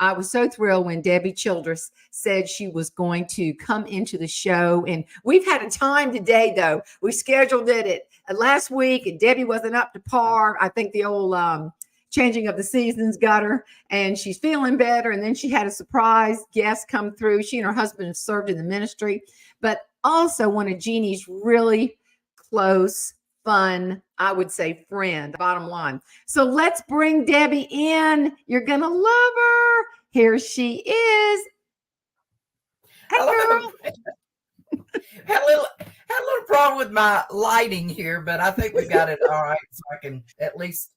I was so thrilled when Debbie Childress said she was going to come into the show. And we've had a time today, though. We scheduled it last week, and Debbie wasn't up to par. I think the old changing of the seasons got her, and she's feeling better. And then she had a surprise guest come through. She and her husband have served in the ministry, but also one of Jeannie's really close, fun, I would say friend, bottom line. So let's bring Debbie in. You're going to love her. Here she is. Hey, girl. Had a little problem with my lighting here, but I think we got it all right. So I can at least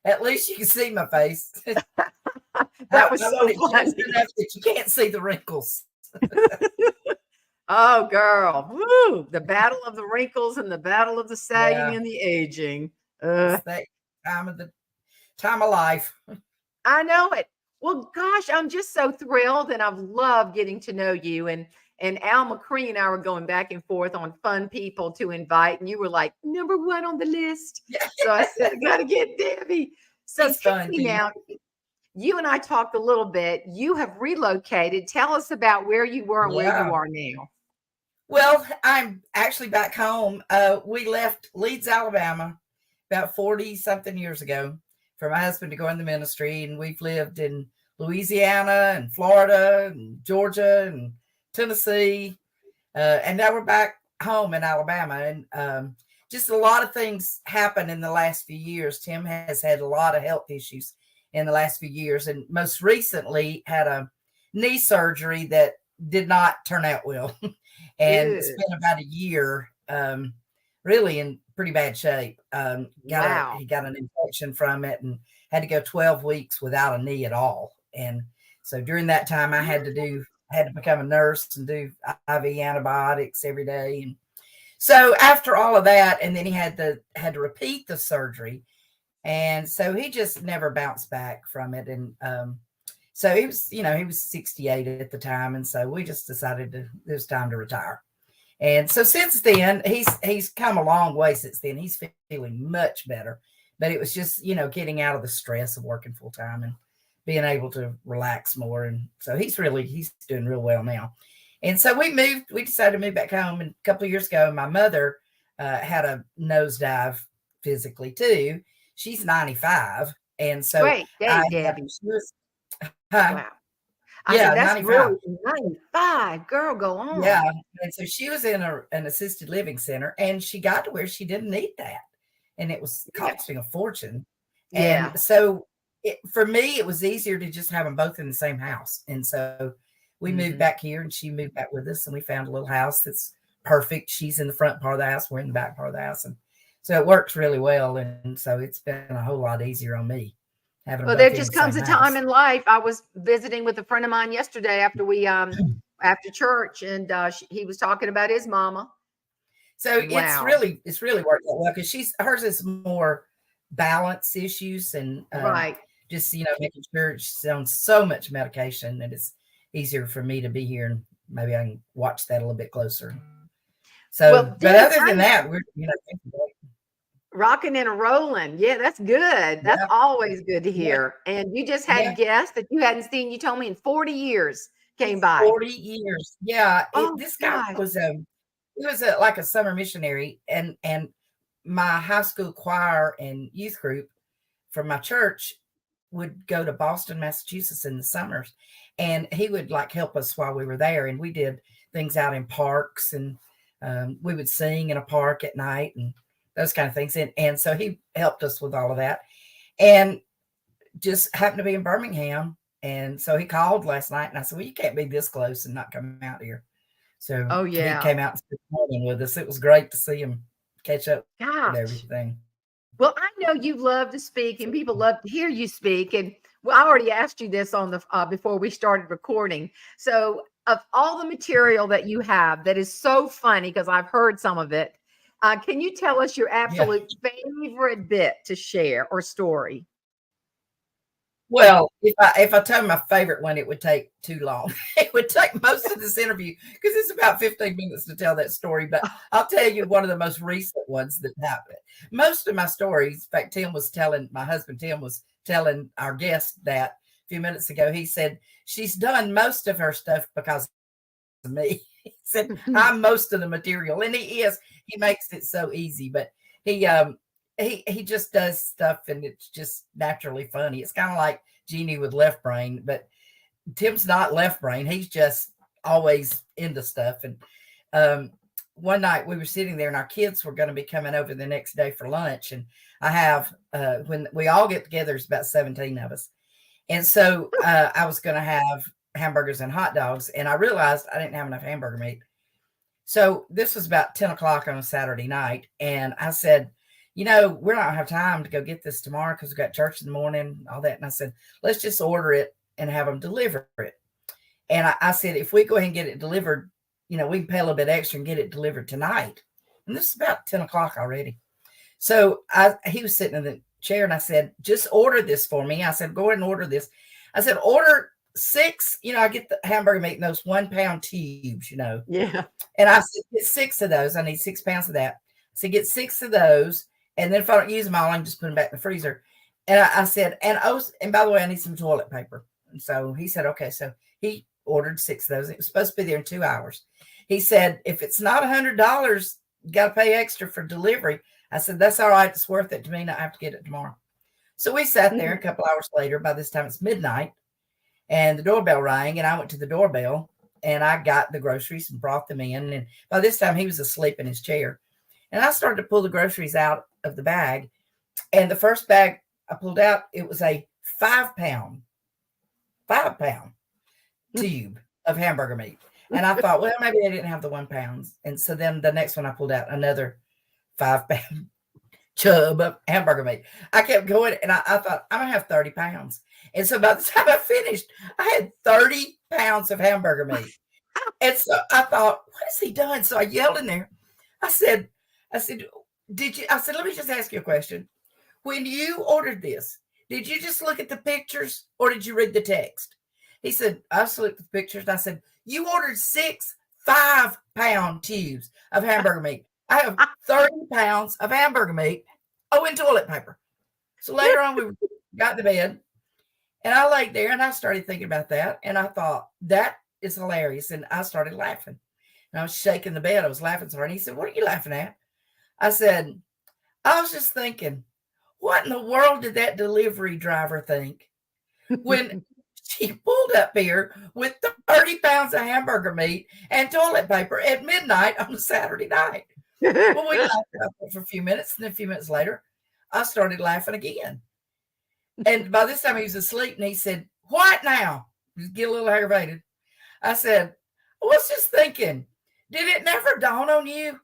you can see my face. That was so funny. Enough that you can't see the wrinkles. Oh, girl. Woo. The battle of the wrinkles and the battle of the sagging and the aging. It's that time of life. I know it. Well, gosh, I'm just so thrilled, and I've loved getting to know you. And Al McCree and I were going back and forth on fun people to invite, and you were like number one on the list. Yeah. So I said, I got to get Debbie. So tell me now, you and I talked a little bit. You have relocated. Tell us about where you were and where you are now. Well, I'm actually back home. We left Leeds, Alabama about 40-something years ago for my husband to go in the ministry. And we've lived in Louisiana and Florida and Georgia and Tennessee. And now we're back home in Alabama. And just a lot of things happened in the last few years. Tim has had a lot of health issues in the last few years. And most recently had a knee surgery that did not turn out well. And spent about a year really in pretty bad shape. He got an infection from it and had to go 12 weeks without a knee at all. And so during that time, I had to become a nurse and do IV antibiotics every day. And so after all of that, and then he had to repeat the surgery. And so he just never bounced back from it. And so he was 68 at the time. And so we just decided it was time to retire. And so since then, he's come a long way since then. He's feeling much better, but it was just, getting out of the stress of working full time and being able to relax more. And so he's doing real well now. And so we decided to move back home. And a couple of years ago, my mother had a nosedive physically too. She's 95. And so Debbie. Wow. Yeah, that's 95. Really 95. Girl, go on. Yeah. And so she was in an assisted living center, and she got to where she didn't need that. And it was costing a fortune. Yeah. And so for me, it was easier to just have them both in the same house. And so we moved back here, and she moved back with us, and we found a little house that's perfect. She's in the front part of the house. We're in the back part of the house. And so it works really well. And so it's been a whole lot easier on me. Well, there just comes a time in life. I was visiting with a friend of mine yesterday after after church, and he was talking about his mama. So it's really worked out well because hers is more balance issues and just making sure she's on so much medication that it's easier for me to be here and maybe I can watch that a little bit closer. So, but other than that, we're rocking and rolling. Yeah, that's good. That's always good to hear. Yeah. And you just had guests that you hadn't seen, you told me, in 40 years came by. 40 years. Yeah. This guy was like a summer missionary, and my high school choir and youth group from my church would go to Boston, Massachusetts in the summers, and he would help us while we were there. And we did things out in parks, and we would sing in a park at night and those kind of things. And so he helped us with all of that, and just happened to be in Birmingham. And so he called last night, and I said, well, you can't be this close and not come out here. So he came out and spent the morning with us. It was great to see him catch up with everything. Well, I know you love to speak, and people love to hear you speak. And I already asked you this on the before we started recording. So of all the material that you have that is so funny, because I've heard some of it, can you tell us your absolute favorite bit to share or story? Well, if I tell my favorite one, it would take too long. It would take most of this interview because it's about 15 minutes to tell that story. But I'll tell you one of the most recent ones that happened. Most of my stories, in fact, my husband Tim was telling our guest that few minutes ago. He said, she's done most of her stuff because of me. He said, I'm most of the material. And he is. He makes it so easy. But he just does stuff, and it's just naturally funny. It's kind of like Jeanne with left brain, but Tim's not left brain. He's just always into stuff. And one night we were sitting there, and our kids were going to be coming over the next day for lunch. And I have, when we all get together, it's about 17 of us. And so I was going to have hamburgers and hot dogs, and I realized I didn't have enough hamburger meat. So this was about 10 o'clock on a Saturday night. And I said, we're not going to have time to go get this tomorrow because we've got church in the morning, all that. And I said, let's just order it and have them deliver it. And I said, if we go ahead and get it delivered, we can pay a little bit extra and get it delivered tonight. And this is about 10 o'clock already. So he was sitting in the chair, and I said, just order this for me. I said, go ahead and order this. I said, order 6, I get the hamburger meat in those 1 pound tubes, Yeah. And I said, get 6 of those. I need 6 pounds of that. So get 6 of those. And then if I don't use them all, I can just put them back in the freezer. And I said, and by the way, I need some toilet paper. And so he said, okay. So he ordered 6 of those. It was supposed to be there in 2 hours. He said, if it's not $100, you got to pay extra for delivery. I said, that's all right. It's worth it to me. Not have to get it tomorrow. So we sat there. A couple hours later. By this time it's midnight, and the doorbell rang, and I went to the doorbell, and I got the groceries and brought them in. And by this time he was asleep in his chair, and I started to pull the groceries out of the bag. And the first bag I pulled out, it was a 5 pound tube of hamburger meat. And I thought, well, maybe they didn't have the 1 pound. And so then the next one I pulled out another 5 pound chub of hamburger meat. I kept going, and I thought, I'm gonna have 30 pounds. And so by the time I finished, I had 30 pounds of hamburger meat. And so I thought, what has he done? So I yelled in there. I said, did you? I said, let me just ask you a question. When you ordered this, did you just look at the pictures, or did you read the text? He said, I just looked at the pictures. And I said, you ordered 6 5 pound tubes of hamburger meat. I have 30 pounds of hamburger meat. Oh, and toilet paper. So later on, we got to bed, and I laid there, and I started thinking about that. And I thought, that is hilarious. And I started laughing. And I was shaking the bed. I was laughing so hard. And he said, what are you laughing at? I said, I was just thinking, what in the world did that delivery driver think when she pulled up here with 30 pounds of hamburger meat and toilet paper at midnight on a Saturday night? Well, we laughed about that for a few minutes, and then a few minutes later, I started laughing again. And by this time, he was asleep, and he said, what now? Just get a little aggravated. I said, I was just thinking, did it never dawn on you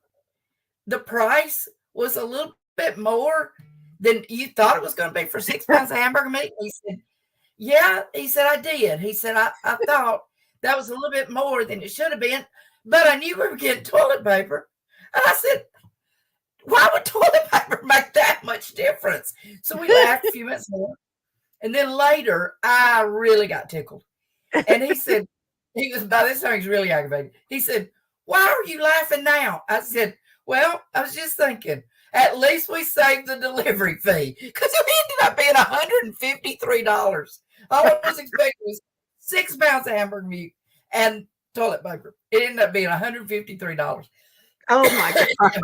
the price was a little bit more than you thought it was going to be for 6 pounds of hamburger meat? He said, yeah. He said, I did. He said, I thought that was a little bit more than it should have been, but I knew we were getting toilet paper. And I said, why would toilet paper make that much difference? So we laughed a few minutes more. And then later, I really got tickled. And he said, by this time, he's really aggravated. He said, why are you laughing now? I said, well, I was just thinking, at least we saved the delivery fee, because it ended up being $153. All I was expecting was 6 pounds of hamburger meat and toilet paper. It ended up being $153. Oh my God.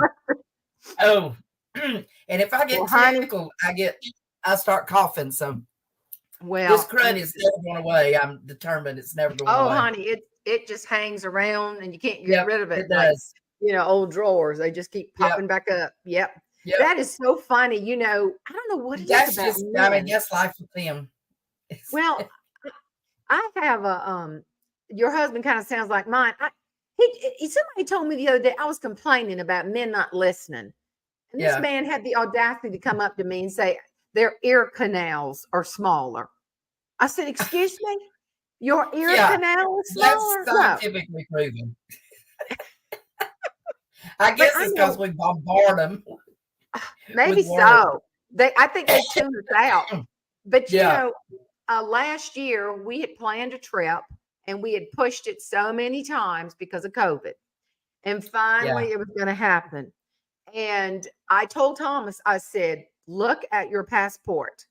Oh, and if I get tickled, I start coughing. So this crud is never going away. I'm determined it's never going away. Oh, honey, it just hangs around, and you can't get rid of it. It does. Like, old drawers, they just keep popping back up. Yep. That is so funny. I don't know what it is about men. I mean, that's life with them. Well, I have your husband kind of sounds like mine. Somebody told me the other day, I was complaining about men not listening. And this man had the audacity to come up to me and say, their ear canals are smaller. I said, excuse me? Your ear canal is smaller? That's scientifically proven. I guess it's because we bombard them. Maybe so. I think they tune us out. But, last year we had planned a trip, and we had pushed it so many times because of COVID. And finally it was going to happen. And I told Thomas, I said, look at your passport.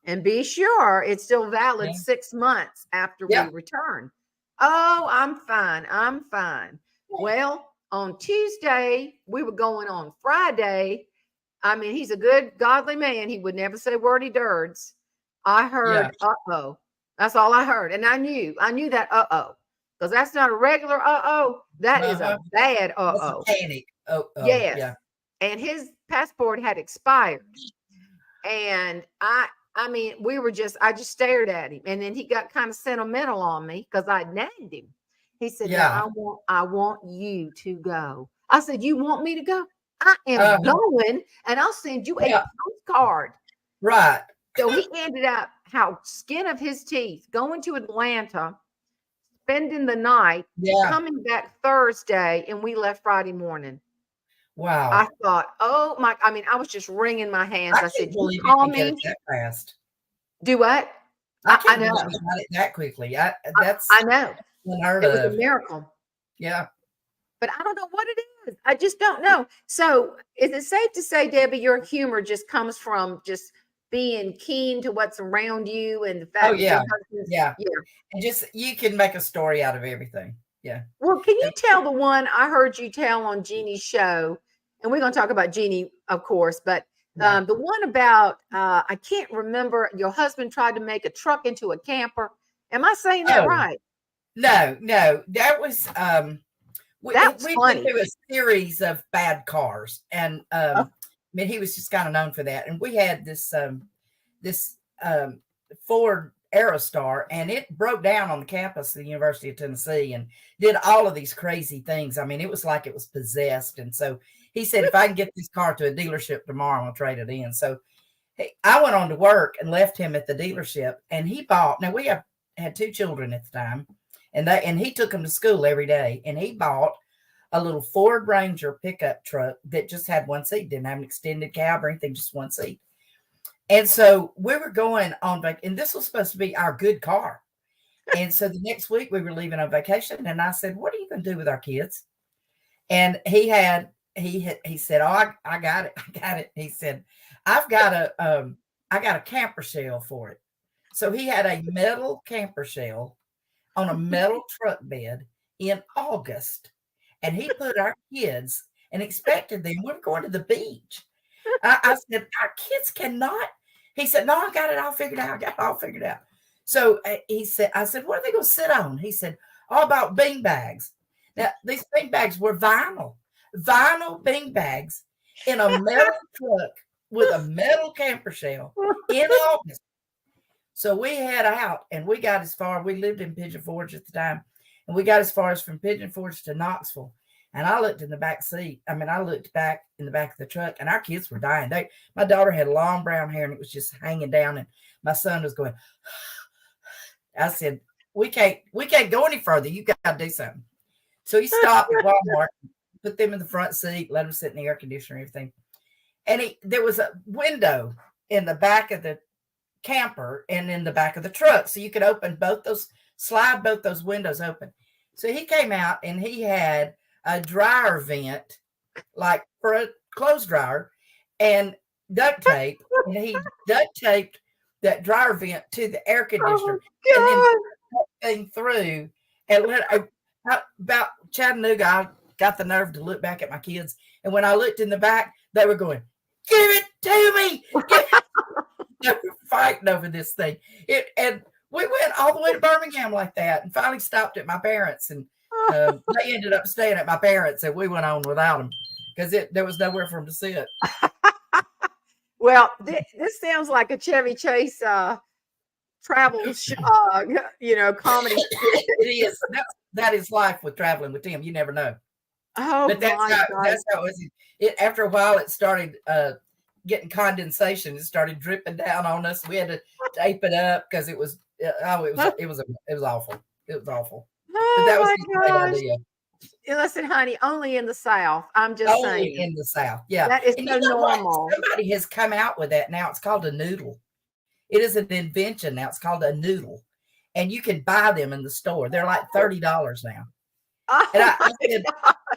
And be sure it's still valid Yeah. 6 months after we Yeah. return. Oh, I'm fine. I'm fine. Yeah. Well, on Tuesday, we were going on Friday. I mean, he's a good, godly man. He would never say wordy dirds. I Yeah. heard, uh-oh. That's all I heard. And I knew that uh-oh. Because that's not a regular uh-oh. That is Uh-huh. a bad That's a uh-oh. panic. Oh, Yes. yeah. And his passport had expired. And I mean, I just stared at him. And then he got kind of sentimental on me because I named him. He said, "Now Yeah. I want you to go." I said, "You want me to go? I am Uh-huh. going, and I'll send you a Yeah. postcard." Right. So he ended up how skin of his teeth going to Atlanta, spending the night, Yeah. coming back Thursday, and we left Friday morning. I Wow. thought, oh my, I mean, I was just wringing my hands. I I said, can't "You believe you call can get it me." that fast. Do what? I I can't know. believe you got it that quickly. I That's know. unheard It was a of. miracle. Yeah. But I don't know what it is. I just don't know. So is it safe to say, Debbie, your humor just comes from just being keen to what's around you and the Oh, fact that your yeah. husband's, Yeah. yeah. And just you can make a story out of everything. Yeah. Well, can you tell the one I heard you tell on Jeannie's show? And we're going to talk about Jeannie, of course, but Yeah. the one about, I can't remember, your husband tried to make a truck into a camper. Am I saying that Oh, right? no. That was That was we've been funny. through a series of bad cars, and Oh, I mean he was just kind of known for that. And we had this Ford Aerostar, and it broke down on the campus of the University of Tennessee and did all of these crazy things. I mean, it was like it was possessed. And so he said, if I can get this car to a dealership tomorrow, I'll trade it in. So I went on to work and left him at the dealership, and he bought. Now we had 2 children at the time, and he took them to school every day, and he bought a little Ford Ranger pickup truck that just had one seat, didn't have an extended cab or anything, just one seat. And so we were going on and this was supposed to be our good car. And so the next week we were leaving on vacation, and I said, "What are you going to do with our kids?" And he said, "Oh, I got it. I got it." He said, I got a camper shell for it." So he had a metal camper shell on a metal truck bed in August, and he put our kids and expected them. We were going to the beach. I said, "Our kids cannot." He said, "No, I got it all figured out. I got it all figured out." So I said, "What are they going to sit on?" He said, "All about bean bags." Now, these bean bags were vinyl bean bags in a metal truck with a metal camper shell in August. So we head out, and we got as far. We lived in Pigeon Forge at the time, and we got as far as from Pigeon Forge to Knoxville. And I looked in the back seat. I mean, I looked back in the back of the truck, and our kids were dying. My daughter had long brown hair, and it was just hanging down. And my son was going. I said, "We can't go any further. You got to do something." So he stopped at Walmart, put them in the front seat, let them sit in the air conditioner and everything. And there was a window in the back of the camper and in the back of the truck, so you could slide both those windows open. So he came out, and he had a dryer vent, like for a clothes dryer, and duct tape, and he duct taped that dryer vent to the air conditioner, and then put that thing through and about Chattanooga. I got the nerve to look back at my kids, and when I looked in the back, they were going, "Give it to me!" They were fighting over this thing. And we went all the way to Birmingham like that, and finally stopped at my parents, and they ended up staying at my parents, and we went on without them because there was nowhere for them to sit. Well, this sounds like a Chevy Chase travel comedy. It is. That is life with traveling with them. You never know. Oh, But that's how it was. After a while, it started getting condensation. It started dripping down on us. We had to tape it up because it was awful. It was awful. But that was Oh a my great gosh. idea. Listen, honey, only in the South. I'm just Only saying. in the South. Yeah. That is And so you know what? normal. Somebody has come out with that now. It's called a noodle. It is an invention now. It's called a noodle. And you can buy them in the store. They're like $30 now. And Oh I said,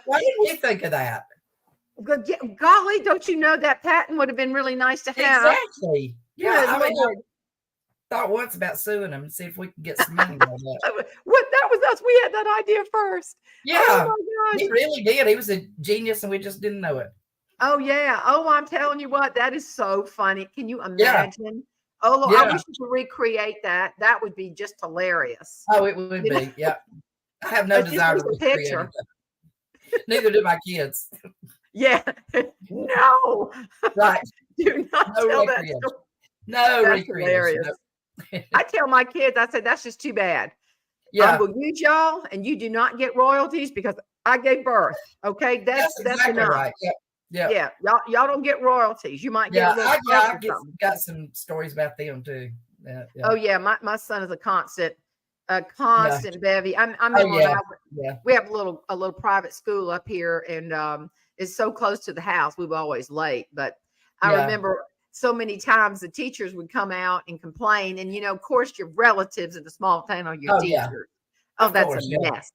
why didn't we think of that? golly, don't you know that patent would have been really nice to have? Exactly. Yeah. Good I mean, Lord. thought once about suing him and see if we can get some money on that. What, that was us. We had that idea first. Yeah, Oh my gosh. he really did. He was a genius, and we just didn't know it. Oh yeah. Oh, I'm telling you what, that is so funny. Can you Yeah, imagine? Oh, Lord, I yeah. wish you could recreate that. That would be just hilarious. Oh, it would You know, be. Yeah, I have no just desire to a recreate picture. it. Neither do my kids. Yeah. No. Right. Do not No tell that recreation. story. No That's recreation. hilarious. No. I tell my kids, I said, that's just too bad. I'm Yeah, going to use y'all and you do not get royalties because I gave birth. Okay. that's That's exactly enough. right. Yeah, yeah, Yeah. Y'all don't get royalties. You might get yeah. a little I or something. got some stories about them too. Yeah, yeah, Oh yeah. My son is a constant yeah. bevy. I Oh remember when yeah, yeah, we have a little private school up here and it's so close to the house. We were always late, but I yeah. remember so many times the teachers would come out and complain. And, of course, your relatives in the small town are your Oh yeah. teachers. Oh, Of that's a course. Yeah. mess.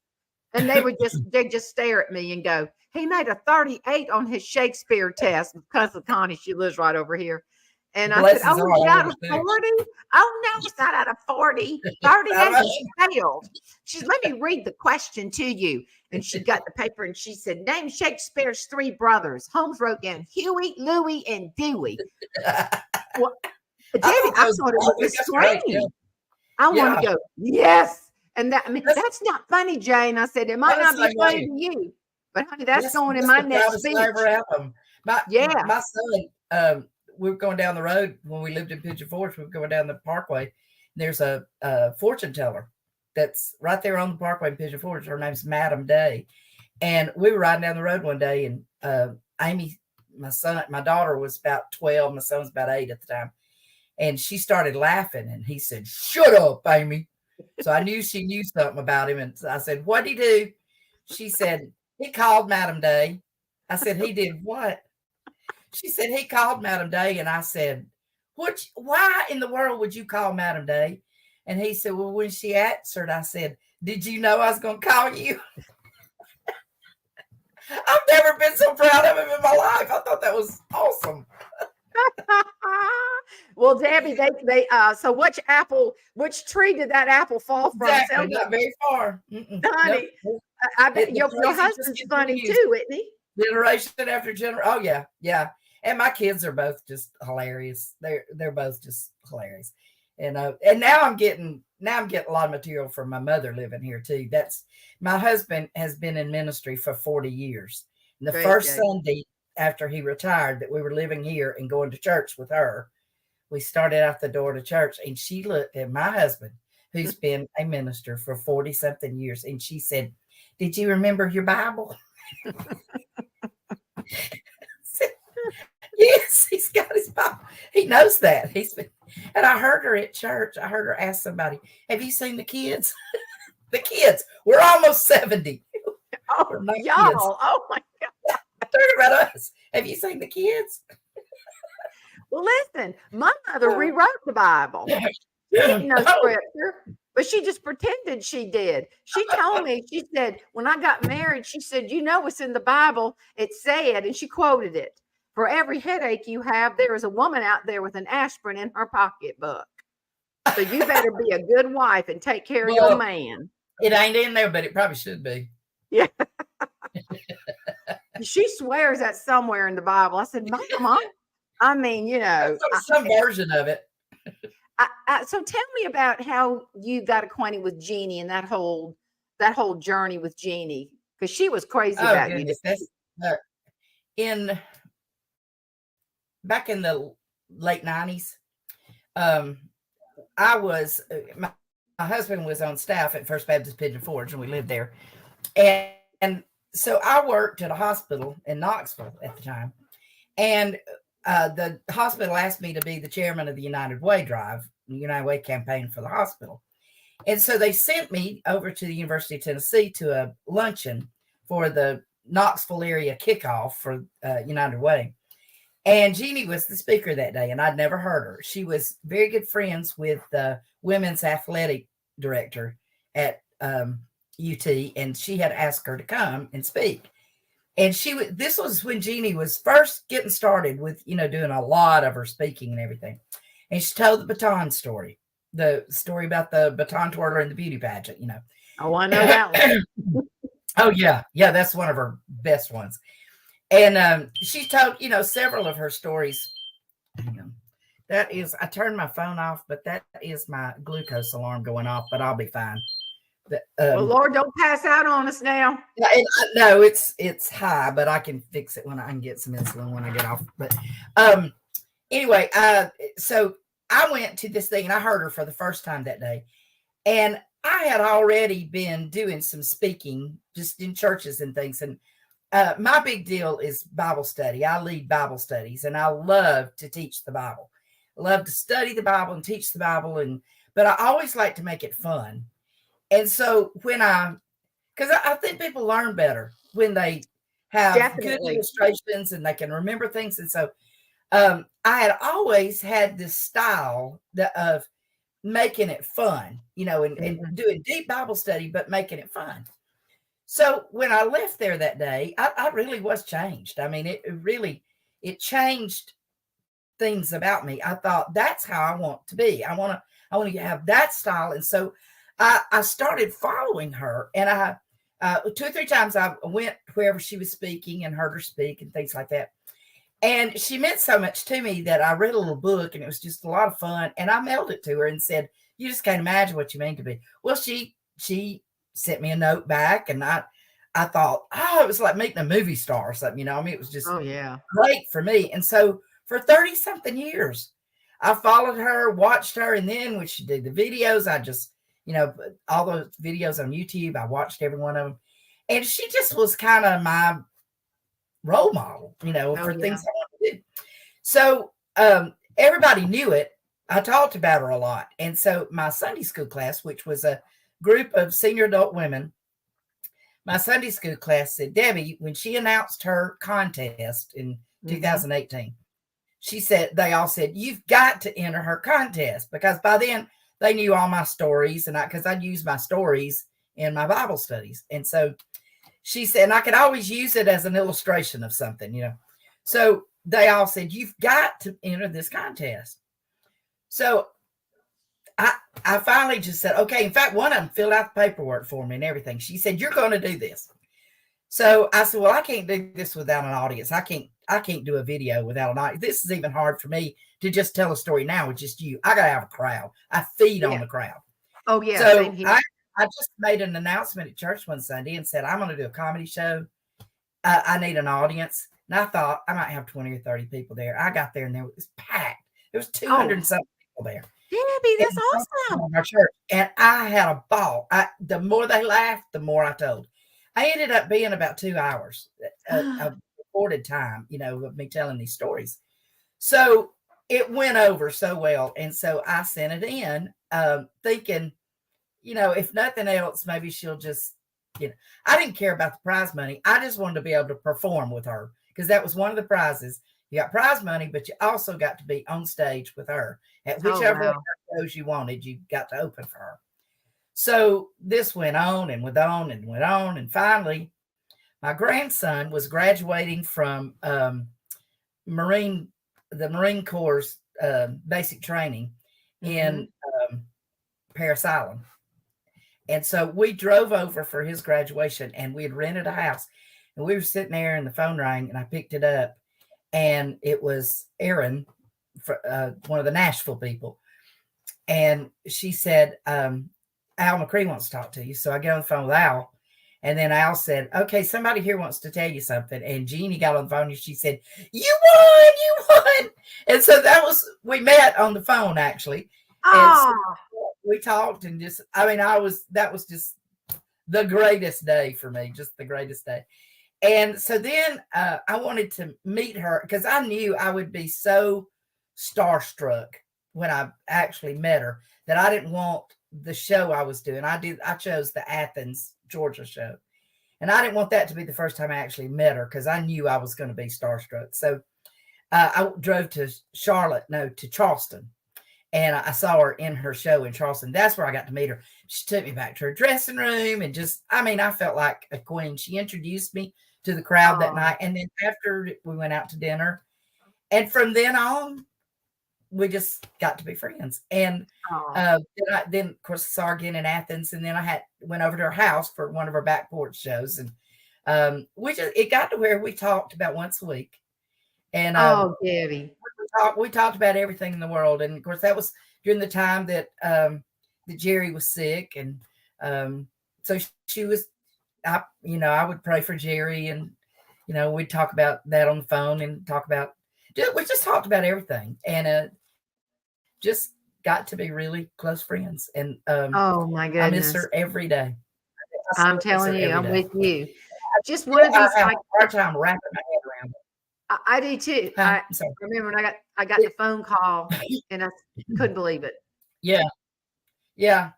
And they just stare at me and go, he made a 38 on his Shakespeare test because of Connie, she lives right over here. And I said, Bless his oh, is it out of heart. 40? Oh, no, it's not out of 40. 38 is failed. She said, let me read the question to you. And she got the paper and she said, name Shakespeare's three brothers. Holmes wrote down Huey, Louis, and Dewey. Well, Debbie, I thought it was a scream. Yeah. I want to Yeah. go, yes. And that's not funny, Jane. I said, it might not be funny to you, but honey, that's going in my next speech. My son, we were going down the road when we lived in Pigeon Forge. We were going down the parkway. There's a fortune teller that's right there on the parkway in Pigeon Forge. Her name's Madam Day. And we were riding down the road one day, and Amy, my daughter was about 12. My son was about 8 at the time. And she started laughing, and he said, shut up, Amy. So I knew she knew something about him. And I said, what'd he do? She said, he called Madam Day. I said, he did what? She said, he called Madam Day. And I said, why in the world would you call Madam Day? And he said, well, when she answered, I said, did you know I was going to call you? I've never been so proud of him in my life. I thought that was awesome. Well, Debbie, so which tree did that apple fall from? Exactly, not very far. Honey, nope. I bet your husband's funny too, isn't he? Generation after generation. Oh yeah, yeah. And my kids are both just hilarious. They're both just hilarious. And now I'm getting a lot of material from my mother living here too. My husband has been in ministry for 40 years. And the first Sunday after he retired that we were living here and going to church with her, we started out the door to church, and she looked at my husband, who's been a minister for 40 something years, and she said, did you remember your Bible? Said, yes, he's got his Bible. He knows that. And I heard her at church. I heard her ask somebody, have you seen the kids? The kids. We're almost 70. Oh, y'all. Kids. Oh my God. Talking about us. Have you seen the kids? Well, listen, my mother rewrote the Bible. She didn't know scripture, but she just pretended she did. She told me, she said, when I got married, she said, what's in the Bible? It said, and she quoted it, for every headache you have, there is a woman out there with an aspirin in her pocketbook. So you better be a good wife and take care of your man. It ain't in there, but it probably should be. Yeah. She swears that's somewhere in the Bible. I said, Mama, I mean, some version of it. So tell me about how you got acquainted with Jeanne and that whole journey with Jeanne, because she was crazy about goodness. You. Back in the late 90s, I was my husband was on staff at First Baptist Pigeon Forge, and we lived there, and so I worked at a hospital in Knoxville at the time, and the hospital asked me to be the chairman of the United Way drive, the United Way campaign for the hospital. And so they sent me over to the University of Tennessee to a luncheon for the Knoxville area kickoff for United Way. And Jeanne was the speaker that day, and I'd never heard her. She was very good friends with the women's athletic director at UT, and she had asked her to come and speak. And this was when Jeanne was first getting started with, doing a lot of her speaking and everything. And she told the baton story. the story about the baton twirler and the beauty pageant, Oh, I know that one. Oh yeah. Yeah. That's one of her best ones. And she told, several of her stories. Hang on. I turned my phone off, but that is my glucose alarm going off, but I'll be fine. Well, Lord, don't pass out on us now. No, it's high, but I can fix it when I can get some insulin when I get off. But anyway, so I went to this thing and I heard her for the first time that day. And I had already been doing some speaking just in churches and things. And my big deal is Bible study. I lead Bible studies and I love to teach the Bible. I love to study the Bible and teach the Bible. But I always like to make it fun. And so because I think people learn better when they have Definitely good illustrations and they can remember things. And so I had always had this style of making it fun, and doing deep Bible study, but making it fun. So when I left there that day, I really was changed. I mean, it changed things about me. I thought that's how I want to be. I want to have that style. And so I started following her, and I 2 or 3 times I went wherever she was speaking and heard her speak and things like that. And she meant so much to me that I read a little book, and it was just a lot of fun. And I mailed it to her and said, "You just can't imagine what you mean to me." Well, she sent me a note back, and I thought, it was like meeting a movie star or something, I mean, it was just great for me. And so for 30 something years, I followed her, watched her. And then when she did the videos, I just, all those videos on YouTube, I watched every one of them. And she just was kind of my role model, for things I want to do. So everybody knew it. I talked about her a lot. And so my Sunday school class, which was a group of senior adult women, my Sunday school class said, Debbie, when she announced her contest in 2018, she said, they all said, you've got to enter her contest, because by then they knew all my stories, and because I'd use my stories in my Bible studies. And so she said, and I could always use it as an illustration of something, So they all said, you've got to enter this contest. So I finally just said, okay. In fact, one of them filled out the paperwork for me and everything. She said, you're going to do this. So I said, well, I can't do this without an audience. I can't do a video without an audience. This is even hard for me to just tell a story now with just you. I got to have a crowd. I feed on the crowd. Oh, yeah. So I just made an announcement at church one Sunday and said, I'm going to do a comedy show. I need an audience. And I thought I might have 20 or 30 people there. I got there and there was packed. There was 200 and something people there. Debbie, that's awesome. Our church. And I had a ball. The more they laughed, the more I told. I ended up being about 2 hours of recorded time, of me telling these stories. So it went over so well. And so I sent it in thinking, if nothing else, maybe she'll just, I didn't care about the prize money. I just wanted to be able to perform with her, because that was one of the prizes. You got prize money, but you also got to be on stage with her at whichever one of her shows you wanted. You got to open for her. So this went on and went on and went on. And finally, my grandson was graduating from the Marine Corps basic training in Paris Island. And so we drove over for his graduation, and we had rented a house, and we were sitting there and the phone rang, and I picked it up, and it was Erin, one of the Nashville people. And she said, Al McCree wants to talk to you. So I get on the phone with Al, and then Al said, okay, somebody here wants to tell you something. And Jeanne got on the phone and she said, you won. And so we met on the phone actually. And so we talked and that was just the greatest day for me, just the greatest day. And so then I wanted to meet her, because I knew I would be so starstruck when I actually met her that I didn't want the show I was doing. I chose the Athens, Georgia show. And I didn't want that to be the first time I actually met her, because I knew I was going to be starstruck. So I drove to Charleston. And I saw her in her show in Charleston. That's where I got to meet her. She took me back to her dressing room and I felt like a queen. She introduced me to the crowd that night. And then after, we went out to dinner. And from then on, we just got to be friends. And Oh, then of course saw her again in Athens, and then went over to her house for one of her back porch shows, and it got to where we talked about once a week, and oh, Debbie. we talked about everything in the world. And of course that was during the time that that Jerry was sick, and so she was, I would pray for Jerry, and we'd talk about that on the phone, and we just talked about everything, and just got to be really close friends. And Oh my I miss goodness. her every day. I I'm still miss her telling you, every I'm day. with you. Just one of these, I have a hard time wrapping my head around it. I do too. Huh? I I'm sorry. remember when I got the phone call and I couldn't believe it. Yeah, yeah.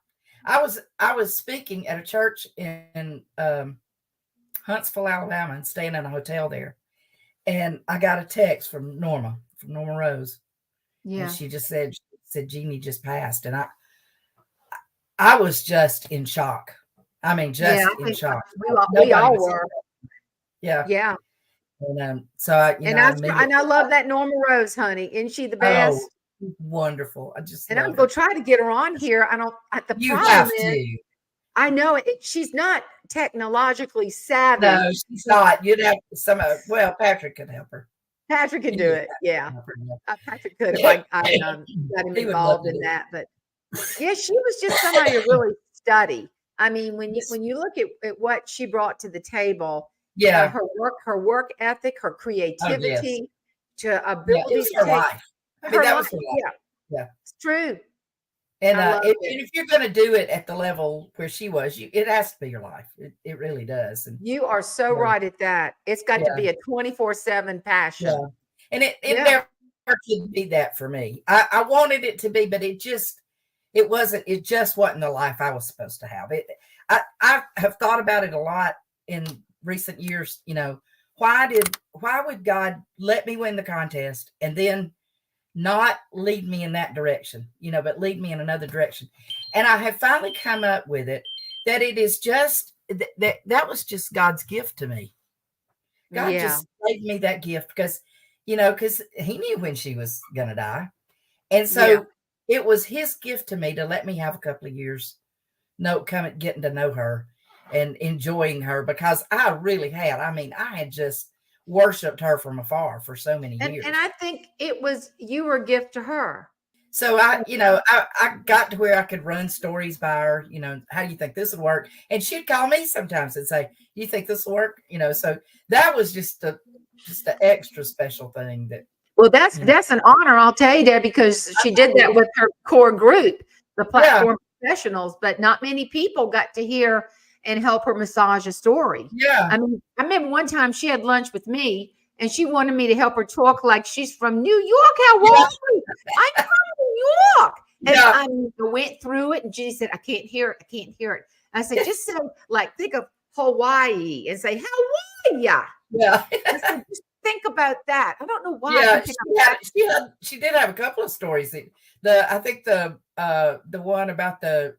I was speaking at a church in Huntsville, Alabama, and staying in a hotel there. And I got a text from Norma Rose, and Yeah. she just said Jeanne just passed, and I was just in shock. I mean, Yeah, just I in think shock. we Nobody all was. were. Yeah, Yeah. and so I And I immediately. love that Norma Rose, honey. Isn't she the Oh, best? wonderful! I just And I'm love gonna her. try to get her on here. I don't. The You problem have is, to. I know she's not technologically savvy. No, she's not. You'd have well, Patrick could help her. Patrick can do He would it. Yeah, help her. Patrick could if Yeah. I got him He would love involved to in do that. But yeah, she was just somebody to really study. I mean, Yes. when you look at what she brought to the table, Yeah. her work ethic, her Oh, yes. creativity, to Yeah, it ability was to her take life. I mean, her that life. was her life. Yeah, Yeah. it's true. And I love and it. if you're gonna do it at the level where she was, it has to be your life. It really does. And You are so so, right at that. It's got to yeah, be a 24/7 yeah. passion. And it Yeah. never could be that for me. I wanted it to be, but it wasn't. It just wasn't the life I was supposed to have. I have thought about it a lot in recent years. Why would God let me win the contest and then not lead me in that direction, but lead me in another direction? And I have finally come up with it that it is just that was just God's gift to me. God Yeah. just gave me that gift because he knew when she was going to die. And Yeah. so it was his gift to me to let me have a couple of years getting to know her and enjoying her, because I really had. I mean, I had just worshiped her from afar for so many And years. I think you were a gift to her. So I got to where I could run stories by her. How do you think this would work? And she'd call me sometimes and say, "You think this will work?" So that was just an extra special thing that. Well, that's an honor, I'll tell you, there, because she did that with her core group, the Yeah, platform professionals, but not many people got to hear and help her massage a story. yeah, I mean, I remember one time she had lunch with me and she wanted me to help her talk like she's from New York. How yeah, are you? I'm from New York. And yeah, I went through it, and Judy said, I can't hear it. I can't hear it. I said, just say, like, think of Hawaii and say, how are ya? yeah. I said, just think about that. I don't know why. I Yeah, can pick up she did have a couple of stories. I think the one about the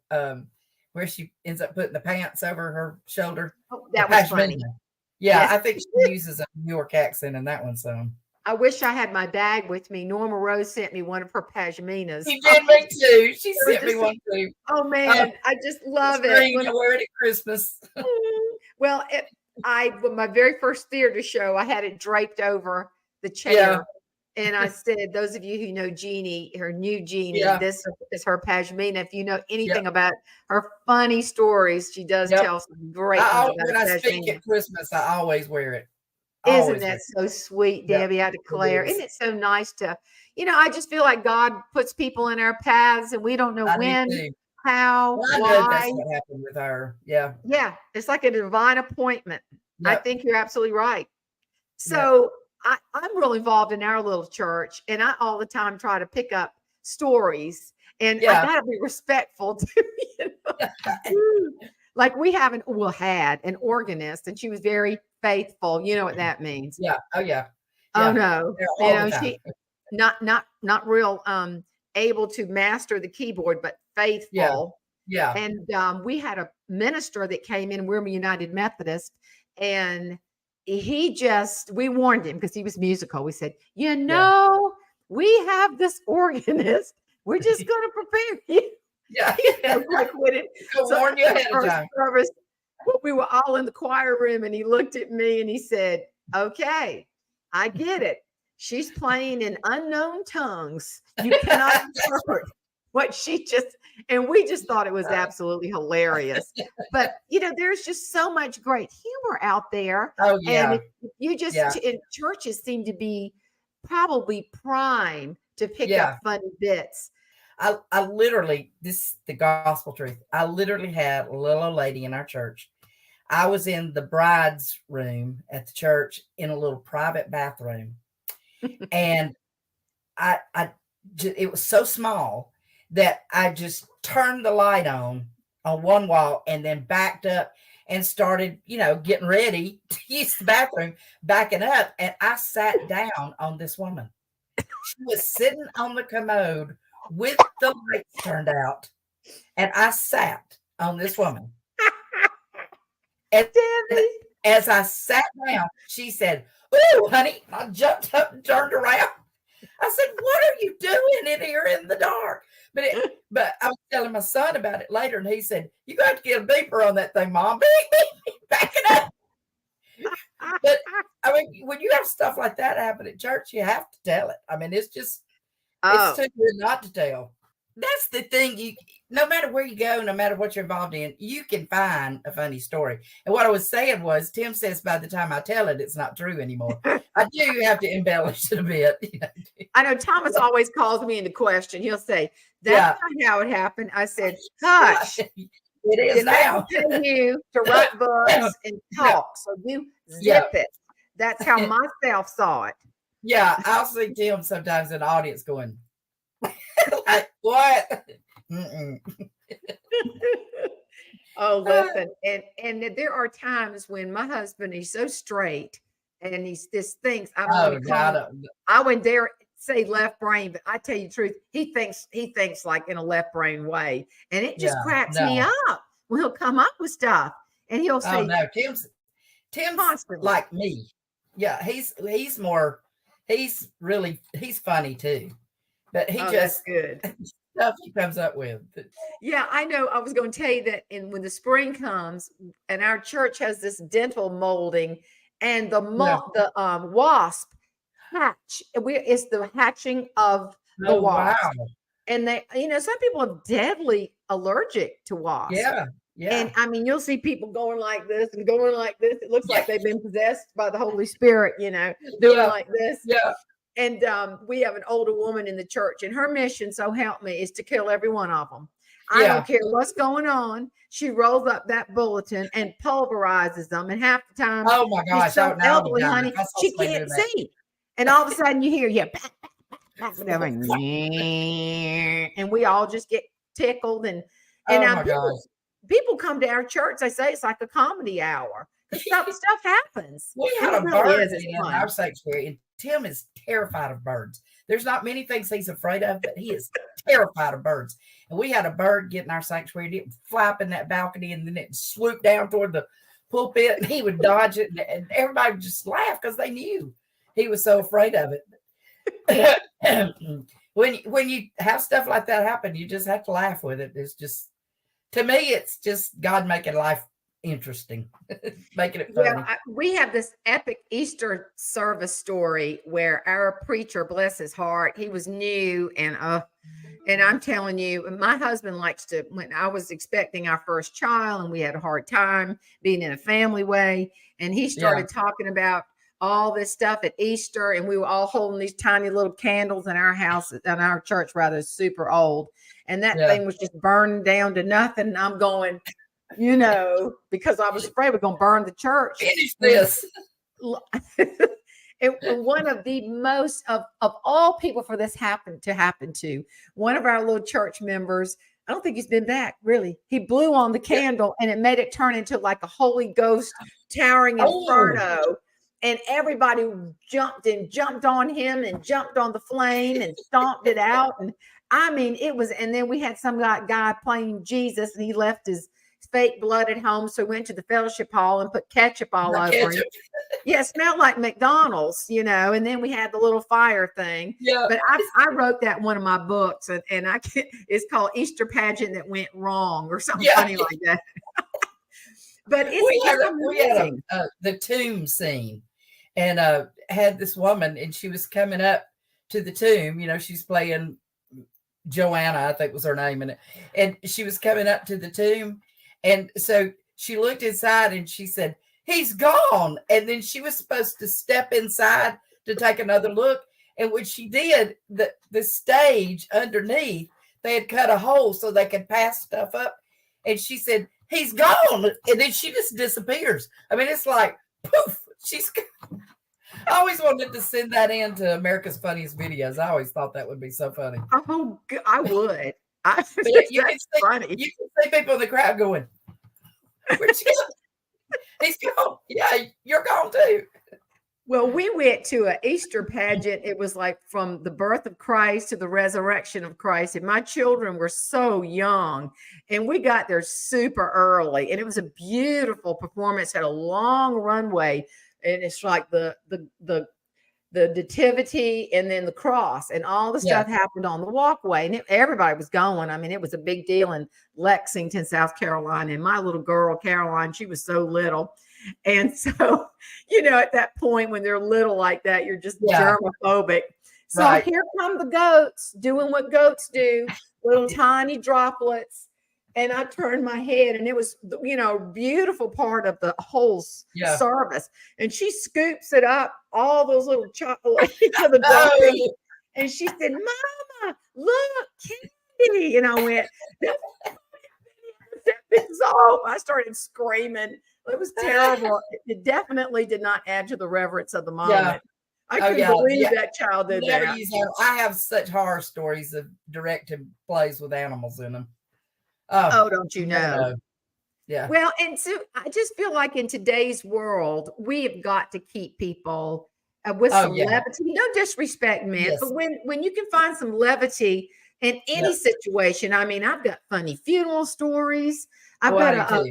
where she ends up putting the pants over her shoulder. Oh, The that was funny. pashmina. Yeah, Yes. I think she uses a New York accent in that one. So I wish I had my bag with me. Norma Rose sent me one of her pashminas. she did me too. She It was sent me just, one too. oh man, I just love it. Green, I wear it at Christmas. Well, when my very first theater show, I had it draped over the chair. Yeah. And I said, those of you who know Jeannie, her new Jeannie, Yeah. this is her pashmina. If you know anything Yep. about her funny stories, she does Yep. tell some great ones about When I speak pashmina. at Christmas, I always wear it. Isn't Always wear that it. so sweet, Yep, Debbie? I declare. is. Isn't it so nice to, I just feel like God puts people in our paths and we don't know I do when, too. how, Well, I know that's why. what happened with her. Yeah. Yeah, it's like a divine appointment. I Yep. think you're absolutely right. Yep. So I'm real involved in our little church, and I all the time try to pick up stories, and I Yeah. got to be respectful too. Like had an organist, and she was very faithful. You know what that means? Yeah. Oh yeah. Oh Yeah. no, They're all the time. she not real able to master the keyboard, but faithful. Yeah. And we had a minister that came in. We're a United Methodist, and we warned him because he was musical. We said, we have this organist. We're just going to prepare you. Yeah. Like with it. Go So warn you ahead of first time. service, we were all in the choir room, and he looked at me and he said, "Okay, I get it. She's playing in unknown tongues. You cannot interpret what she just," and we just thought it was absolutely hilarious. But there's just so much great humor out there. Oh, And yeah. if you just Yeah. churches seem to be probably prime to pick Yeah. up funny bits. I literally, this is the gospel truth. I literally had a little old lady in our church. I was in the bride's room at the church in a little private bathroom. And it was so small that I just turned the light on one wall and then backed up and started, getting ready to use the bathroom, backing up. And I sat down on this woman. She was sitting on the commode with the lights turned out. And I sat on this woman. And as I sat down, she said, "Ooh, honey." I jumped up and turned around. I said, "What are you doing in here in the dark?" But I was telling my son about it later, and he said, "You got to get a beeper on that thing, Mom." Beep, beep, back it up. But I mean, when you have stuff like that happen at church, you have to tell it. I mean, it's too good not to tell. That's the thing. No matter where you go, no matter what you're involved in, you can find a funny story. And what I was saying was, Tim says by the time I tell it, it's not true anymore. I do have to embellish it a bit. I know Thomas always calls me into question. He'll say, "That's not how it happened." I said, "Hush. It is now. Tell you to write books and talk. So you zip it." That's how myself saw it. Yeah, I'll see Tim sometimes in the audience going, like, "What?" Oh, listen, and there are times when my husband, he's so straight, and he's just thinks I wouldn't dare say left brain, but I tell you the truth, he thinks like in a left brain way, and it just cracks me up when he'll come up with stuff, and he'll say, "Oh no, Tim's constantly like me." Yeah, he's funny too, but he just good stuff he comes up with. Yeah, I know. I was going to tell you that when the spring comes, and our church has this dental molding, and the wasp hatch. It's the hatching of the wasp. Wow. And they, some people are deadly allergic to wasps. Yeah. Yeah. And I mean, you'll see people going like this and going like this. It looks like they've been possessed by the Holy Spirit, doing like this. Yeah. And we have an older woman in the church, and her mission, so help me, is to kill every one of them. I don't care what's going on. She rolls up that bulletin and pulverizes them. And half the time, oh my gosh, she's so elderly, honey, she can't see. And all of a sudden, you hear, and we all just get tickled. And people come to our church. They say it's like a comedy hour. Stuff happens. We had a bird in our sanctuary, and Tim is terrified of birds. There's not many things he's afraid of, but he is terrified of birds. And we had a bird get in our sanctuary, it would fly up in that balcony, and then it swoop down toward the pulpit, and he would dodge it, and everybody would just laugh because they knew he was so afraid of it. When you have stuff like that happen, you just have to laugh with it. It's just, to me, it's just God making life interesting, making it funny. We have this epic Easter service story where our preacher, bless his heart, he was new, and I'm telling you, my husband likes to, when I was expecting our first child and we had a hard time being in a family way, and he started talking about all this stuff at Easter, and we were all holding these tiny little candles in our house, in our church, rather, super old, and that thing was just burning down to nothing. And I'm going, because I was afraid we're going to burn the church. Finish this. One of the most of all people for this happen to, one of our little church members, I don't think he's been back, really. He blew on the candle, and it made it turn into like a Holy Ghost towering inferno. And everybody jumped on him and jumped on the flame and stomped it out. And I mean, it was, and then we had some guy playing Jesus, and he left his fake blood at home. So we went to the fellowship hall and put ketchup all over him. Yeah, it smelled like McDonald's, and then we had the little fire thing. Yeah. But I wrote that in one of my books, and it's called Easter Pageant That Went Wrong or something funny like that. But we had the tomb scene, and had this woman, and she was coming up to the tomb. She's playing Joanna, I think was her name, and she was coming up to the tomb, and so she looked inside, and she said, "He's gone." And then she was supposed to step inside to take another look, and when she did, the stage underneath, they had cut a hole so they could pass stuff up, and she said, "He's gone," and then she just disappears. I mean, it's like poof, she's gone. I always wanted to send that in to America's Funniest Videos. I always thought that would be so funny. Oh, I would. You can see people in the crowd going, "Where'd she go? He's gone." Yeah, you're gone too. Well, we went to an Easter pageant. It was like from the birth of Christ to the resurrection of Christ. And my children were so young, and we got there super early. And it was a beautiful performance, had a long runway. And it's like the nativity and then the cross, and all the stuff happened on the walkway, and everybody was going. I mean, it was a big deal in Lexington, South Carolina. And my little girl, Caroline, she was so little. And so, at that point when they're little like that, you're just germophobic. So here come the goats doing what goats do, little tiny droplets. And I turned my head, and it was, beautiful part of the whole service. And she scoops it up, all those little chocolates to the dog. And she said, "Mama, look, candy." And I went, I started screaming. It was terrible. It definitely did not add to the reverence of the moment. Yeah. I couldn't believe that child did that. I have such horror stories of directed plays with animals in them. Oh, don't you know? Yeah. Well, and so I just feel like in today's world, we have got to keep people with some levity. No disrespect meant, but when you can find some levity in any situation. I mean, I've got funny funeral stories. I've got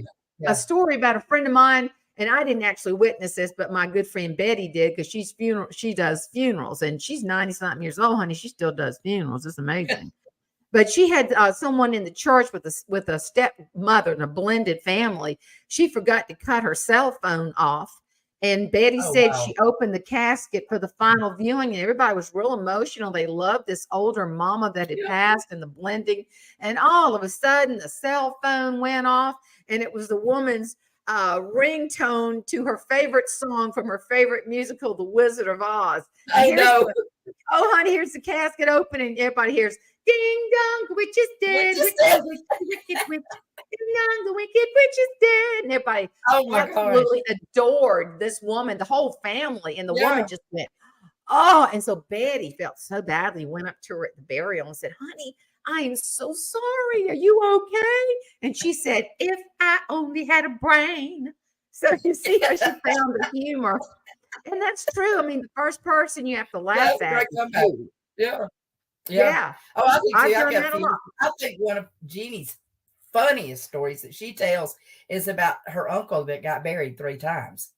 a story about a friend of mine, and I didn't actually witness this, but my good friend Betty did, because she does funerals, and she's 90-something years old, honey. She still does funerals. It's amazing. But she had someone in the church with a stepmother and a blended family. She forgot to cut her cell phone off. And Betty said she opened the casket for the final viewing, and everybody was real emotional. They loved this older mama that had passed, and the blending. And all of a sudden, the cell phone went off, and it was the woman's ringtone to her favorite song from her favorite musical, The Wizard of Oz. I know. Oh, honey, here's the casket opening. Everybody hears, "Ding dong, the witch is dead. Wicked witch. Ding dong, the wicked witch is dead." And everybody absolutely adored this woman, the whole family. And the woman just went, oh. And so Betty felt so badly, went up to her at the burial and said, "Honey, I am so sorry. Are you okay?" And she said, "If I only had a brain." So you see how she found the humor. And that's true. I mean, the first person you have to laugh at. Yeah. Oh, I think one of Jeannie's funniest stories that she tells is about her uncle that got buried 3 times.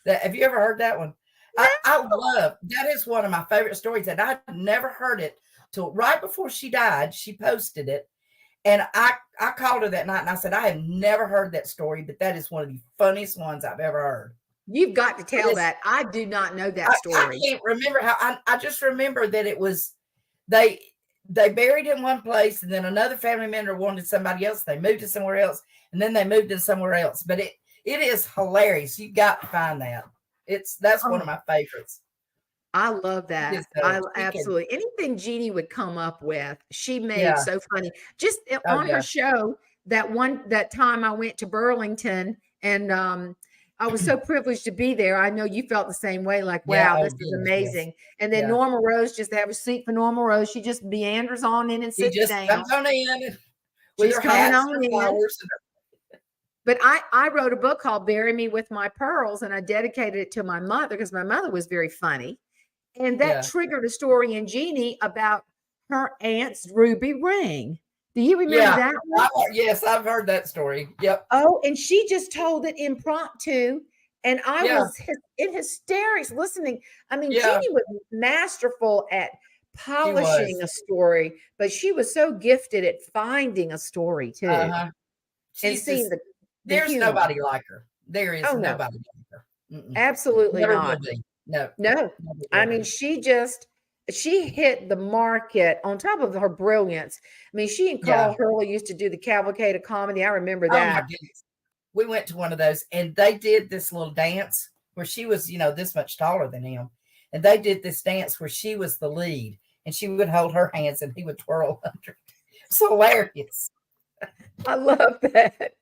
Have you ever heard that one? No. I love that. Is one of my favorite stories, and I never heard it till right before she died. She posted it, and I called her that night, and I said, "I have never heard that story, but that is one of the funniest ones I've ever heard." You've got to tell that. I do not know that story. I can't remember how. I just remember that it was they buried in one place, and then another family member wanted somebody else. They moved to somewhere else, and then they moved to somewhere else. But it is hilarious. You got to find that. That's one of my favorites. I love that. I absolutely anything Jeannie would come up with, she made so funny. Just on her show, that time I went to Burlington, and I was so privileged to be there. I know you felt the same way, like, wow, this is amazing. And then Norma Rose, just have a seat for Norma Rose. She just meanders on in and sits down. Comes on in with her hats and flowers. But I wrote a book called Bury Me With My Pearls, and I dedicated it to my mother because my mother was very funny. And that triggered a story in Jeannie about her aunt's ruby ring. Do you remember Yeah. that one? Yes, I've heard that story. Yep. Oh, and she just told it impromptu, and I Yeah. was in hysterics listening. I mean, Yeah. Jeannie was masterful at She polishing was. a story, but she was so gifted at finding a story too Uh-huh. and She's seeing just, the there's humor. nobody like her. There is Oh no, nobody like her. Mm-mm. absolutely Never will not. be. No, No, never I will mean, be. she hit the market on top of her brilliance. I mean, she and Yeah. Carl Hurley used to do the cavalcade of comedy. I remember Oh my that. goodness. We went to one of those and they did this little dance where she was, this much taller than him. And they did this dance where she was the lead and she would hold her hands and he would twirl under. It's hilarious. I love that.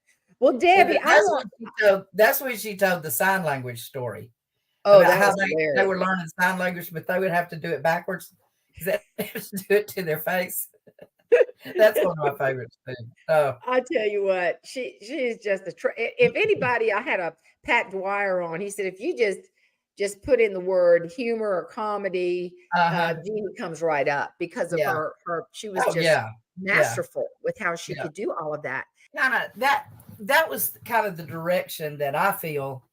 Well, And Debbie, I want. that's when she told the sign language story Oh, about that how was they hilarious. were learning sign language, but they would have to do it backwards because they have to do it to their face. That's one of my favorites too. Oh, I tell you what, she is just if anybody, I had a Pat Dwyer on. He said if you just put in the word humor or comedy, uh-huh. Jeannie comes right up because of Yeah. her. She was Oh, just yeah. Yeah. masterful with how she Yeah. could do all of that. Kind of that was kind of the direction that I feel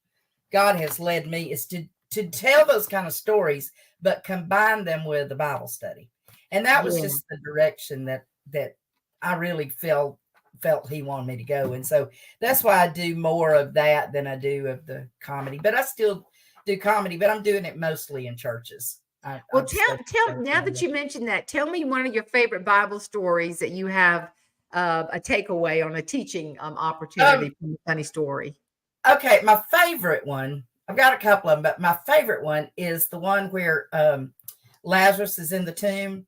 God has led me is to tell those kind of stories, but combine them with the Bible study. And that was Yeah. just the direction that I really felt he wanted me to go. And so that's why I do more of that than I do of the comedy. But I still do comedy, but I'm doing it mostly in churches. Well, I'm tell now that you mentioned that, tell me one of your favorite Bible stories that you have a takeaway on a teaching opportunity from a funny story. Okay, my favorite one, I've got a couple of them, but my favorite one is the one where Lazarus is in the tomb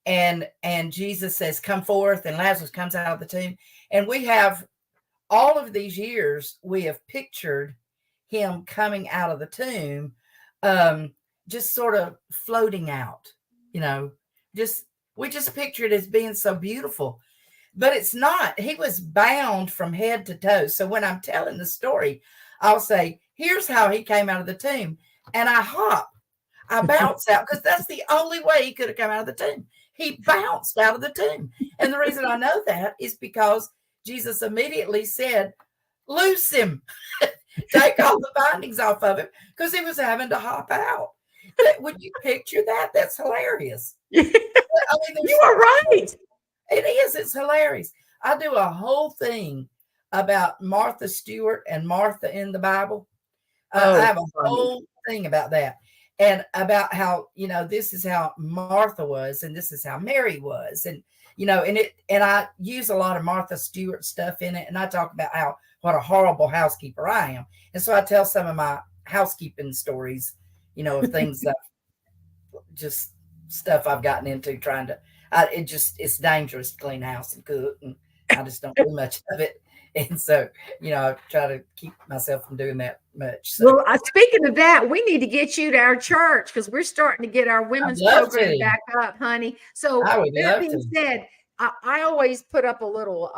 and Jesus says, "Come forth," and Lazarus comes out of the tomb. And we have all of these years, we have pictured him coming out of the tomb, just sort of floating out, just we just picture it as being so beautiful. But it's not. He was bound from head to toe. So when I'm telling the story, I'll say, "Here's how he came out of the tomb." And I hop, I bounce out because that's the only way he could have come out of the tomb. He bounced out of the tomb. And the reason I know that is because Jesus immediately said, "Loose him, take all the bindings off of him," because he was having to hop out. Would you picture that? That's hilarious. I mean, You are right. it is. It's hilarious. I do a whole thing about Martha Stewart and Martha in the Bible. I have a whole thing about that and about how, this is how Martha was and this is how Mary was. And, and I use a lot of Martha Stewart stuff in it. And I talk about what a horrible housekeeper I am. And so I tell some of my housekeeping stories, of things that just stuff I've gotten into trying to, it's dangerous to clean house and cook. And I just don't do much of it. And so, I try to keep myself from doing that much. So. Well, speaking of that, we need to get you to our church because we're starting to get our women's program back up, honey. So that being said, I always put up a little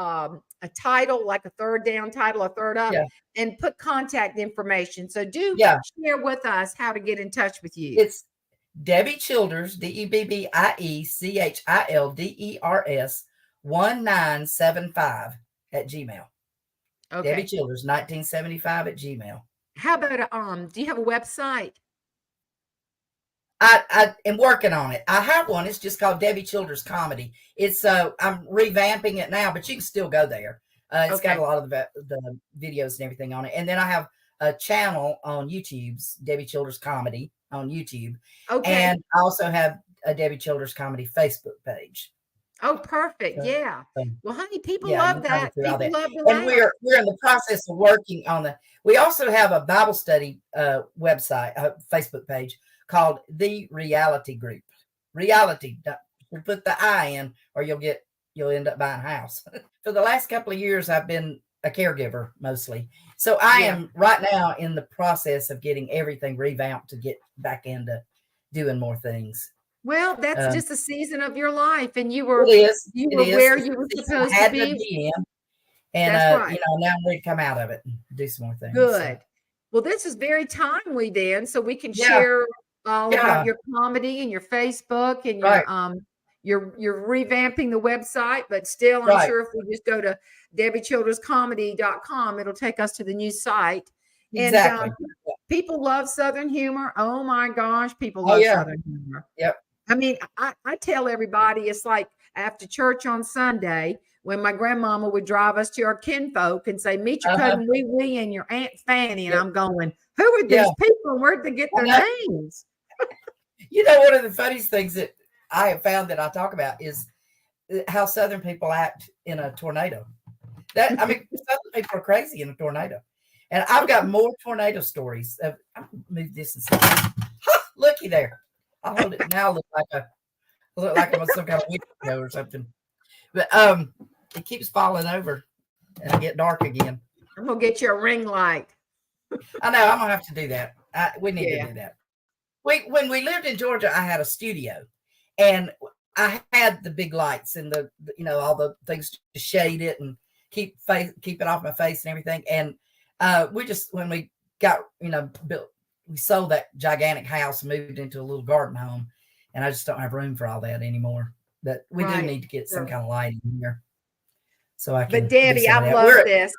a title, like a third down title, a third up, and put contact information. So share with us how to get in touch with you. It's Debbie Childers, DebbieChilders 1975 at Gmail. Okay. Debbie Childers 1975 at Gmail. How about do you have a website? I am working on it. I have one. It's just called Debbie Childers Comedy. It's I'm revamping it now, but you can still go there. It's got a lot of the videos and everything on it. And then I have a channel on YouTube's Debbie Childers Comedy on YouTube. Okay. And I also have a Debbie Childers Comedy Facebook page. Oh, perfect. Yeah. Well, honey, people love that. People love the and we're in the process of working on we also have a Bible study website, Facebook page called The Reality Group. Reality. Put the I in or you'll end up buying a house. For the last couple of years, I've been a caregiver mostly. So I am right now in the process of getting everything revamped to get back into doing more things. Well, that's just a season of your life, and you were where you were supposed to be. And now I'm ready to come out of it and do some more things. Good. So. Well, this is very timely then, so we can share all about your comedy and your Facebook and you're revamping the website, but still, I'm Right. sure if we just go to DebbieChildersComedy.com, it'll take us to the new site. Exactly. And people love Southern humor. Oh my gosh, people Oh, love yeah. Southern humor. Yep. I mean, I tell everybody it's like after church on Sunday when my grandmama would drive us to our kinfolk and say, meet your cousin Wee Wee and your Aunt Fanny. And I'm going, who are these people? Where'd they get their names? You know, one of the funniest things that I have found that I talk about is how Southern people act in a tornado. Southern people are crazy in a tornado. And I've got more tornado stories. I'll move this and say, looky there. I'll hold it now. Look like I'm some kind of window or something. But it keeps falling over and it get dark again. I'm gonna get you a ring light. I know I'm gonna have to do that. We need to do that. When we lived in Georgia, I had a studio, and I had the big lights and the all the things to shade it and keep it off my face and everything. And when we got built, we sold that gigantic house and moved into a little garden home, and I just don't have room for all that anymore. But we do need to get some kind of lighting in here, so I can. But Debbie, I love this.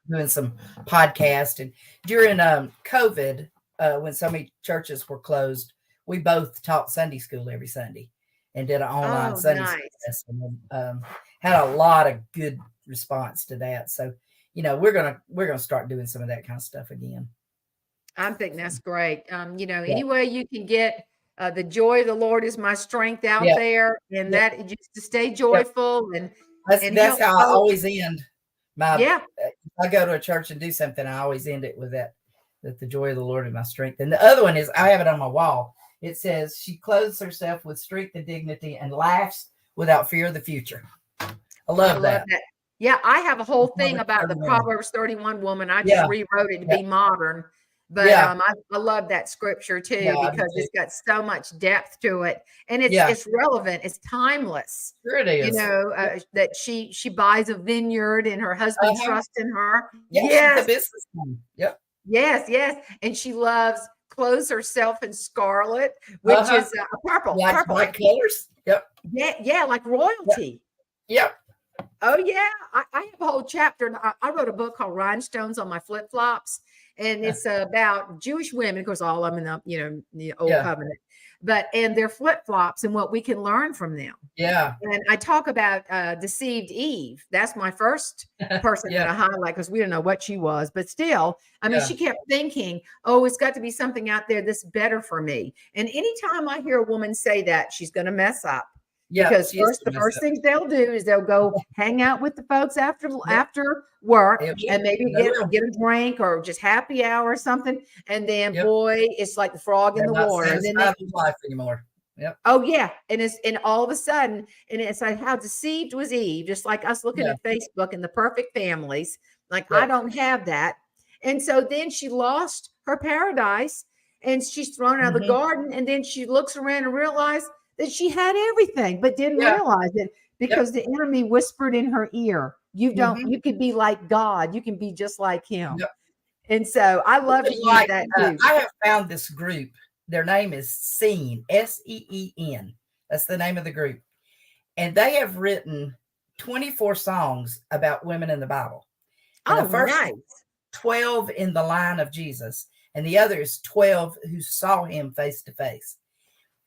Doing some podcast, and during COVID, when so many churches were closed, we both taught Sunday school every Sunday and did an online Sunday school lesson. And, had a lot of good response to that. So, we're gonna start doing some of that kind of stuff again. I think that's great. Any way you can get the joy of the Lord is my strength out there, and that just to stay joyful and that's how I always end my. If I go to a church and do something, I always end it with that the joy of the Lord is my strength. And the other one is, I have it on my wall. It says, she clothes herself with strength and dignity and laughs without fear of the future. I love that. Yeah, I have a whole thing about the Proverbs 31 woman. I just rewrote it to be modern. But I love that scripture too, because it's got so much depth to it, and it's relevant. It's timeless. Sure it is. That she buys a vineyard and her husband trusts in her. Yes. The businesswoman. Yep. Yes. And she clothes herself in scarlet, which is purple. Like bright colors. Yep. Yeah, like royalty. Yep. Oh yeah. I have a whole chapter, and I wrote a book called Rhinestones on My Flip-Flops. And it's about Jewish women, of course, all of them in the Old Covenant, and their flip-flops and what we can learn from them. Yeah. And I talk about deceived Eve. That's my first person that I highlight, because we don't know what she was, but still, I mean, she kept thinking, oh, it's got to be something out there that's better for me. And anytime I hear a woman say that, she's going to mess up. Yeah, because the first things they'll do is they'll go hang out with the folks after work and maybe get a drink or just happy hour or something. And then boy, it's like the frog in the water. And then life anymore. Yep. Oh yeah. And all of a sudden, and it's like how deceived was Eve, just like us looking at Facebook and the perfect families. Like I don't have that. And so then she lost her paradise and she's thrown out of the garden. And then she looks around and realized that she had everything, but didn't realize it because the enemy whispered in her ear, you could be like God. You can be just like him. Yep. And so I love to use that too. I have found this group. Their name is Seen, Seen. That's the name of the group. And they have written 24 songs about women in the Bible. And the first 12 in the line of Jesus, and the other is 12 who saw him face to face.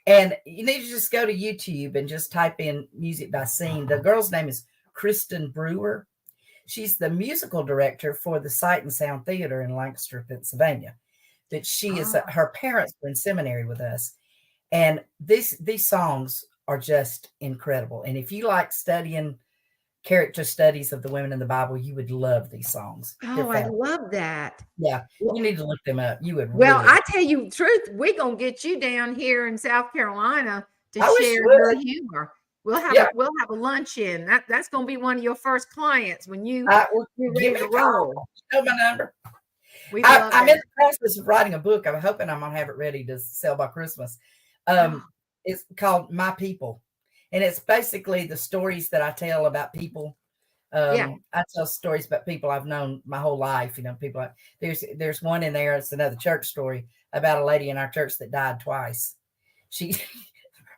And you need to just go to YouTube and just type in music by Seen. The girl's name is Kristen Brewer. She's the musical director for the Sight and Sound Theater in Lancaster, Pennsylvania. But she is her parents were in seminary with us. And these songs are just incredible. And if you like studying character studies of the women in the Bible, you would love these songs. Oh, I love that. Yeah, you need to look them up. You would. Well, I tell you the truth, we're gonna get you down here in South Carolina to share your humor. We'll have a luncheon. That's gonna be one of your first clients when you're ready to roll. You know my number. I'm in the process of writing a book. I'm hoping I'm gonna have it ready to sell by Christmas. It's called My People. And it's basically the stories that I tell about people. I tell stories about people I've known my whole life. People like there's one in there. It's another church story about a lady in our church that died twice.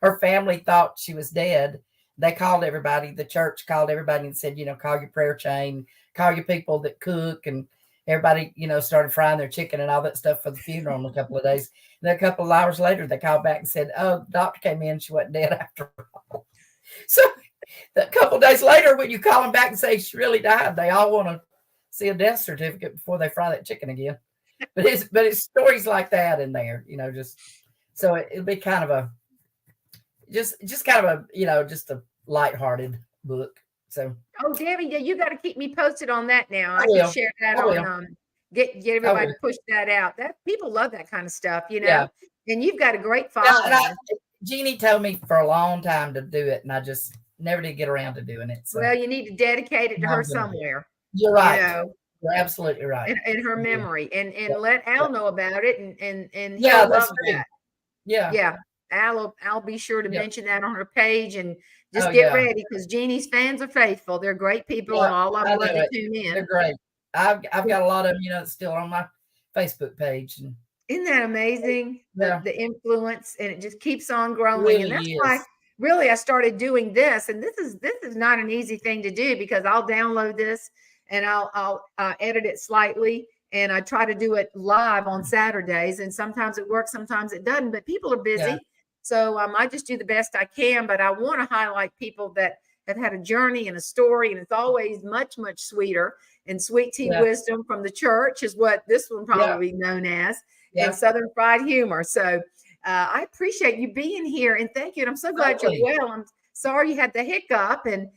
her family thought she was dead. They called everybody, the church called everybody and said, call your prayer chain, call your people that cook. And everybody, started frying their chicken and all that stuff for the funeral in a couple of days. And then a couple of hours later, they called back and said, oh, the doctor came in. She wasn't dead after all. So a couple of days later, when you call them back and say she really died, they all want to see a death certificate before they fry that chicken again. But it's stories like that in there, just so it'll be kind of a just kind of a just a lighthearted book. So Debbie, yeah, you got to keep me posted on that now. I will. can share that on get everybody to push that out. That people love that kind of stuff, Yeah. And you've got a great following. Jeanne told me for a long time to do it, and I just never did get around to doing it. So. Well, you need to dedicate it to her somewhere. You're right. You're absolutely right. In her memory, and let Al know about it, and yeah, he'll love that. Yeah. I'll be sure to mention that on her page, and just get ready, because Jeannie's fans are faithful. They're great people, and all of them love to tune in. They're great. I've got a lot of them, still on my Facebook page. And isn't that amazing? The influence, and it just keeps on growing. Really and that's why really I started doing this. And this is not an easy thing to do, because I'll download this and I'll edit it slightly, and I try to do it live on Saturdays, and sometimes it works, sometimes it doesn't, but people are busy. Yeah. So I just do the best I can, but I want to highlight people that have had a journey and a story, and it's always much, much sweeter. And sweet tea wisdom from the church is what this one probably known as, and Southern fried humor. So I appreciate you being here, and thank you. And I'm so glad you're well. I'm sorry you had the hiccup, and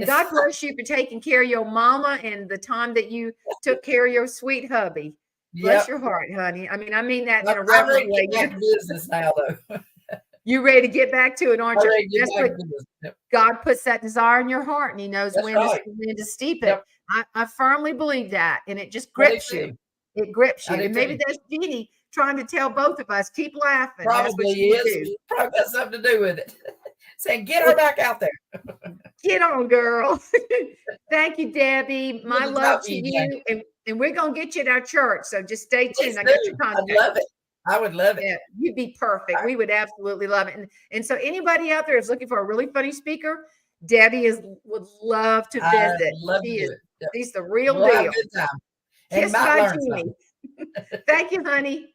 God bless you for taking care of your mama and the time that you took care of your sweet hubby. Bless your heart, honey. I mean that in a reverent way. Business now, though. You ready to get back to it, aren't you? God puts that desire in your heart, and He knows when to steep it. I firmly believe that, and it just grips you. It grips you. And maybe that's Jeanne trying to tell both of us, keep laughing. Probably is. Probably got something to do with it. Saying, get her back out there. Get on, girl. Thank you, Debbie. My love to you. And we're going to get you at our church. So just stay tuned. I got your contact. I love it. I would love it. Yeah, you'd be perfect. We would absolutely love it. And so anybody out there is looking for a really funny speaker, Debbie would love to visit. She's the real deal. Have a good time. Kiss by Jeanne. Thank you, honey.